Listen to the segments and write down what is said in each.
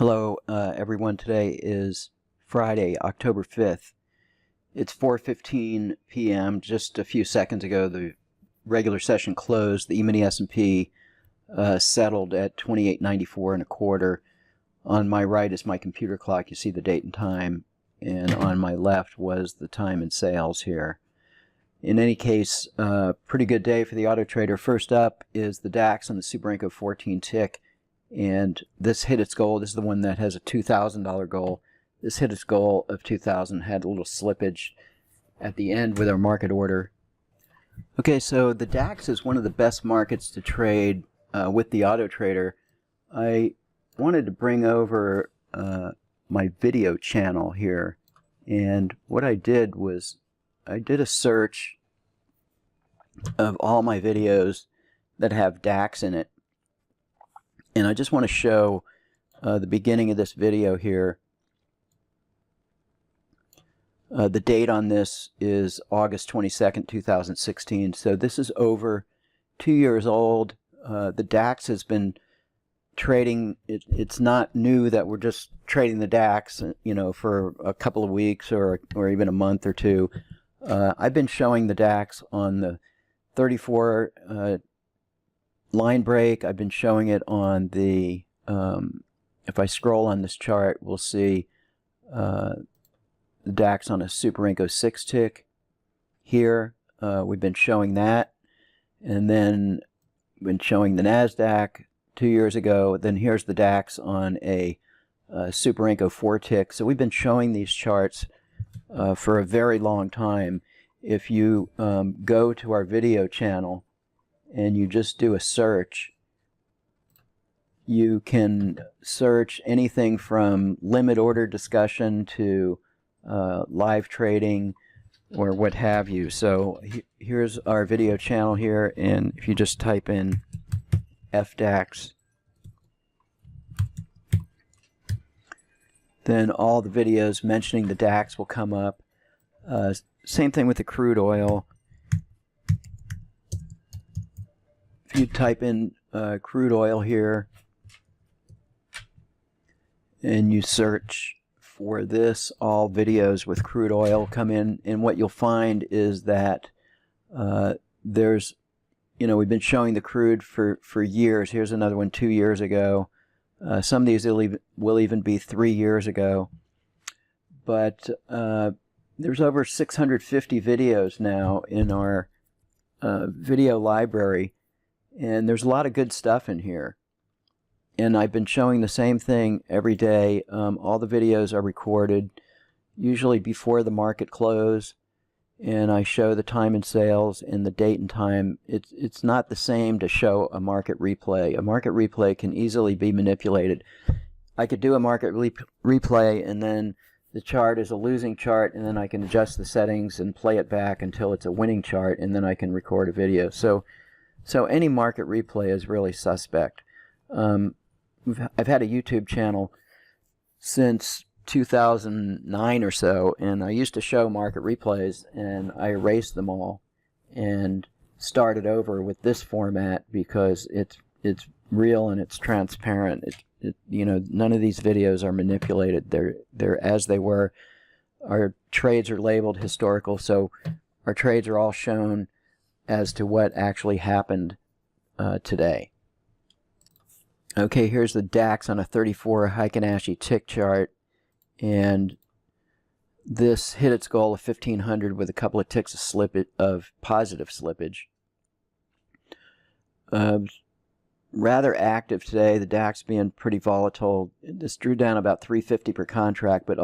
Hello everyone. Today is Friday, October 5th. It's 4:15 p.m. Just a few seconds ago the regular session closed. The E-mini S&P settled at 28.94 1/4. On my right is my computer clock. You see the date and time, and on my left was the time and sales here. In any case, pretty good day for the auto trader. First up is the DAX on the Super 14 tick. And this hit its goal. This is the one that has a $2,000 goal. This hit its goal of 2,000, had a little slippage at the end with our market order. Okay, so the DAX is one of the best markets to trade with the auto trader. I wanted to bring over my video channel here, and what I did was I did a search of all my videos that have DAX in it. And I just want to show the beginning of this video here. The date on this is August 22nd, 2016. So this is over 2 years old. The DAX has been trading. It's not new that we're just trading the DAX, for a couple of weeks or even a month or two. I've been showing the DAX on the 34 line break. I've been showing it on the, if I scroll on this chart, we'll see the DAX on a Super 6 tick here. We've been showing that, and then been showing the Nasdaq 2 years ago. Then here's the DAX on a Super 4 tick. So we've been showing these charts for a very long time. If you go to our video channel and you just do a search, you can search anything from limit order discussion to live trading or what have you. So here's our video channel here, and if you just type in FDAX, then all the videos mentioning the DAX will come up. Same thing with the crude oil. If you type in crude oil here and you search for this, all videos with crude oil come in, and what you'll find is that there's, we've been showing the crude for years. Here's another one 2 years ago. Some of these will even be 3 years ago. But there's over 650 videos now in our video library. And there's a lot of good stuff in here. And I've been showing the same thing every day. All the videos are recorded, usually before the market close. And I show the time and sales and the date and time. It's not the same to show a market replay. A market replay can easily be manipulated. I could do a market replay, and then the chart is a losing chart, and then I can adjust the settings and play it back until it's a winning chart, and then I can record a video. So any market replay is really suspect. I've had a YouTube channel since 2009 or so, and I used to show market replays, and I erased them all and started over with this format because it's real and it's transparent. None of these videos are manipulated. They're as they were. Our trades are labeled historical, so our trades are all shown as to what actually happened today. Okay, here's the DAX on a 34 Heikin-Ashi tick chart, and this hit its goal of 1,500 with a couple of ticks of positive slippage. Rather active today, the DAX being pretty volatile. This drew down about 350 per contract, but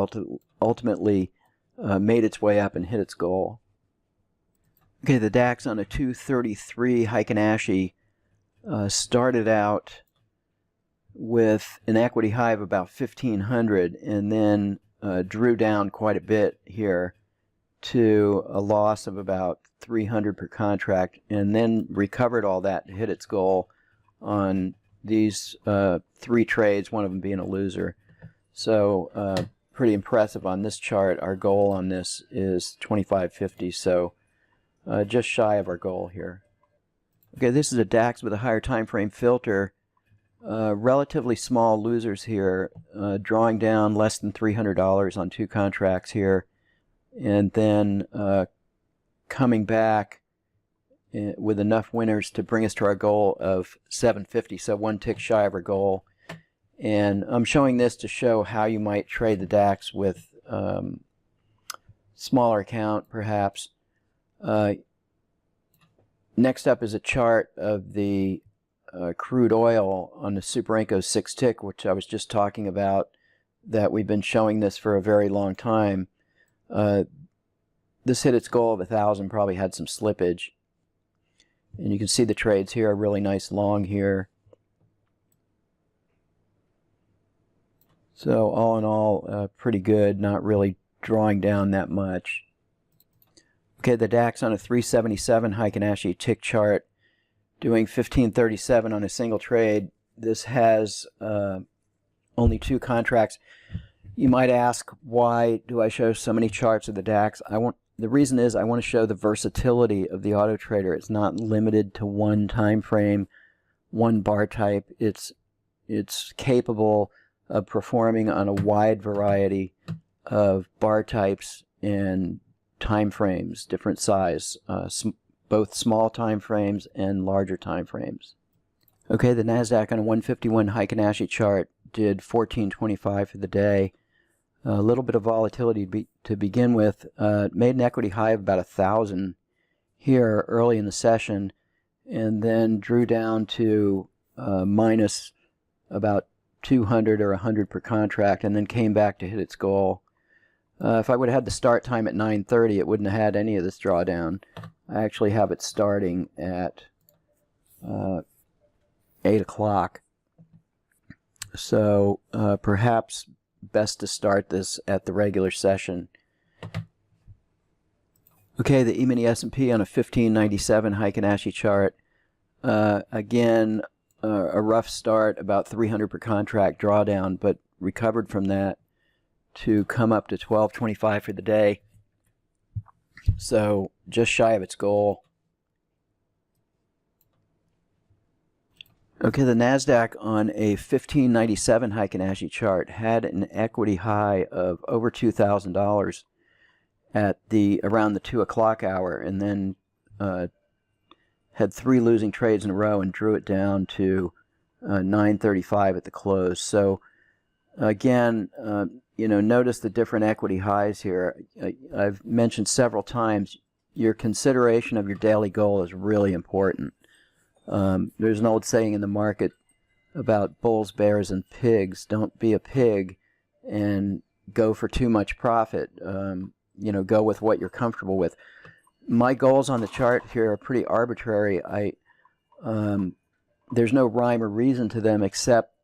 ultimately made its way up and hit its goal. Okay, the DAX on a 233 Heikin-Ashi started out with an equity high of about 1,500, and then drew down quite a bit here to a loss of about 300 per contract, and then recovered all that to hit its goal on these 3 trades, one of them being a loser. So pretty impressive on this chart. Our goal on this is 25.50, so just shy of our goal here. Okay, this is a DAX with a higher time frame filter. relatively small losers here, drawing down less than $300 on 2 contracts here, and then coming back with enough winners to bring us to our goal of 750, so 1 tick shy of our goal. And I'm showing this to show how you might trade the DAX with smaller account perhaps. Next up is a chart of the crude oil on the Superenco 6 tick, which I was just talking about, that we've been showing this for a very long time. This hit its goal of 1,000, probably had some slippage. And you can see the trades here, a really nice long here. So all in all, pretty good, not really drawing down that much. Okay, the DAX on a 377 Heikin-Ashi tick chart, doing 1537 on a single trade. This has only 2 contracts. You might ask, why do I show so many charts of the DAX? The reason is I want to show the versatility of the auto trader. It's not limited to one time frame, one bar type. It's capable of performing on a wide variety of bar types and time frames, different size, both small time frames and larger time frames. Okay, the Nasdaq on a 151 Heikin-Ashi chart did 1425 for the day. A little bit of volatility to begin with. Made an equity high of about 1,000 here early in the session, and then drew down to minus about 200 or 100 per contract, and then came back to hit its goal. If I would have had the start time at 9:30, it wouldn't have had any of this drawdown. I actually have it starting at 8 o'clock. So perhaps best to start this at the regular session. Okay, the E-mini S&P on a 1597 Heikin-Ashi chart. Again, a rough start, about 300 per contract drawdown, but recovered from that to come up to 1225 for the day. So just shy of its goal. Okay, the Nasdaq on a 1597 Heikin-Ashi chart had an equity high of over $2,000 at around the 2 o'clock hour, and then had 3 losing trades in a row and drew it down to 935 at the close. So again, notice the different equity highs here. I've mentioned several times, your consideration of your daily goal is really important. There's an old saying in the market about bulls, bears, and pigs. Don't be a pig and go for too much profit. Go with what you're comfortable with. My goals on the chart here are pretty arbitrary. There's no rhyme or reason to them, except,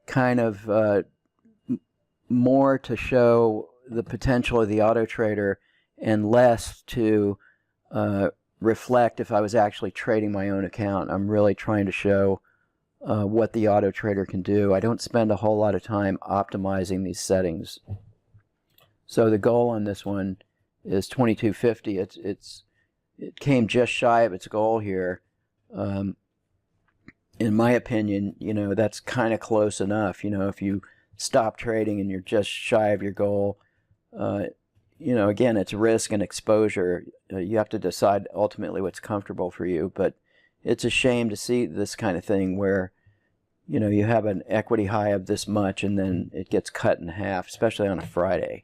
kind of more to show the potential of the auto trader and less to reflect if I was actually trading my own account. I'm really trying to show what the auto trader can do. I don't spend a whole lot of time optimizing these settings. So the goal on this one is 2250. It came just shy of its goal here. In my opinion, that's kind of close enough. If you stop trading and you're just shy of your goal, again, it's risk and exposure. You have to decide ultimately what's comfortable for you. But it's a shame to see this kind of thing where, you have an equity high of this much and then it gets cut in half, especially on a Friday.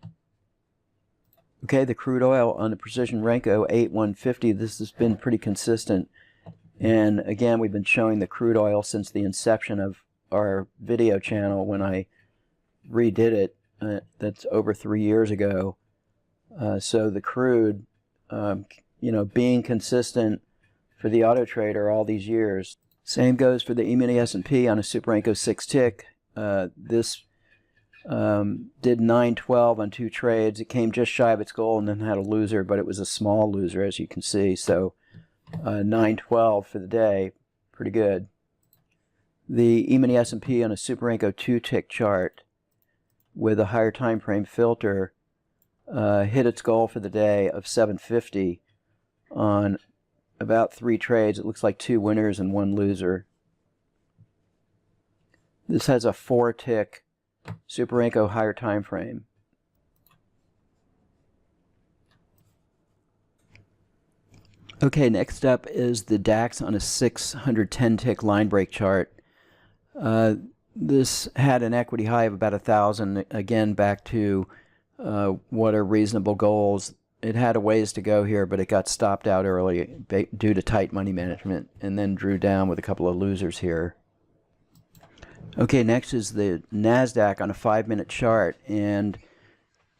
Okay, the crude oil on the Precision Renko 8150, this has been pretty consistent. And again, we've been showing the crude oil since the inception of our video channel when I redid it. That's over 3 years ago. So the crude, being consistent for the auto trader all these years. Same goes for the E-mini S&P on a Superenco 6 tick. This did 912 on 2 trades. It came just shy of its goal and then had a loser, but it was a small loser, as you can see. So 912 for the day, pretty good. The E-mini S&P on a Superenco 2 tick chart with a higher time frame filter hit its goal for the day of 750 on about 3 trades. It looks like 2 winners and 1 loser. This has a 4-tick Super higher time frame. Okay, next up is the DAX on a 610-tick line break chart. This had an equity high of about 1,000, again back to what are reasonable goals. It had a ways to go here, but it got stopped out early due to tight money management, and then drew down with a couple of losers here. Okay, next is the Nasdaq on a 5-minute chart, and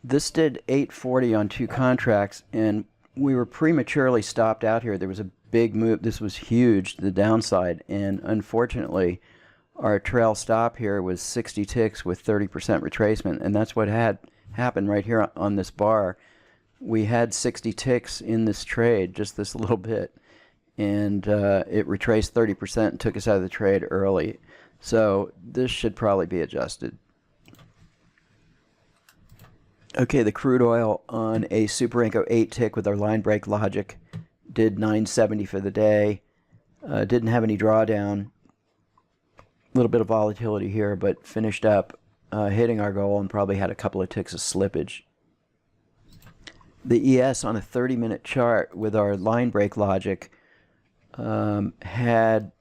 this did 840 on 2 contracts, and we were prematurely stopped out here. There was a big move. This was huge, the downside, and unfortunately our trail stop here was 60 ticks with 30% retracement, and that's what had happened right here on this bar. We had 60 ticks in this trade, just this little bit, and it retraced 30% and took us out of the trade early. So this should probably be adjusted. Okay, the crude oil on a Super 8-tick with our line break logic did 970 for the day. Didn't have any drawdown. A little bit of volatility here, but finished up hitting our goal and probably had a couple of ticks of slippage. The ES on a 30-minute chart with our line break logic had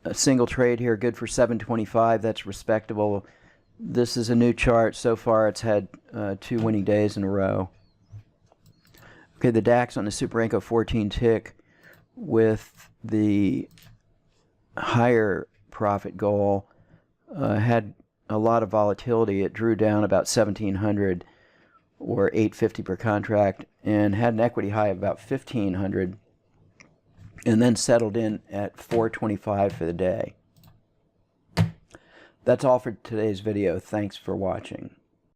a single trade here, good for 725. That's respectable. This is a new chart. So far it's had 2 winning days in a row. Okay, the DAX on the Super 14-tick with the higher profit goal had a lot of volatility. It drew down about 1,700 or 850 per contract and had an equity high of about 1,500 and then settled in at 425 for the day. That's all for today's video. Thanks for watching.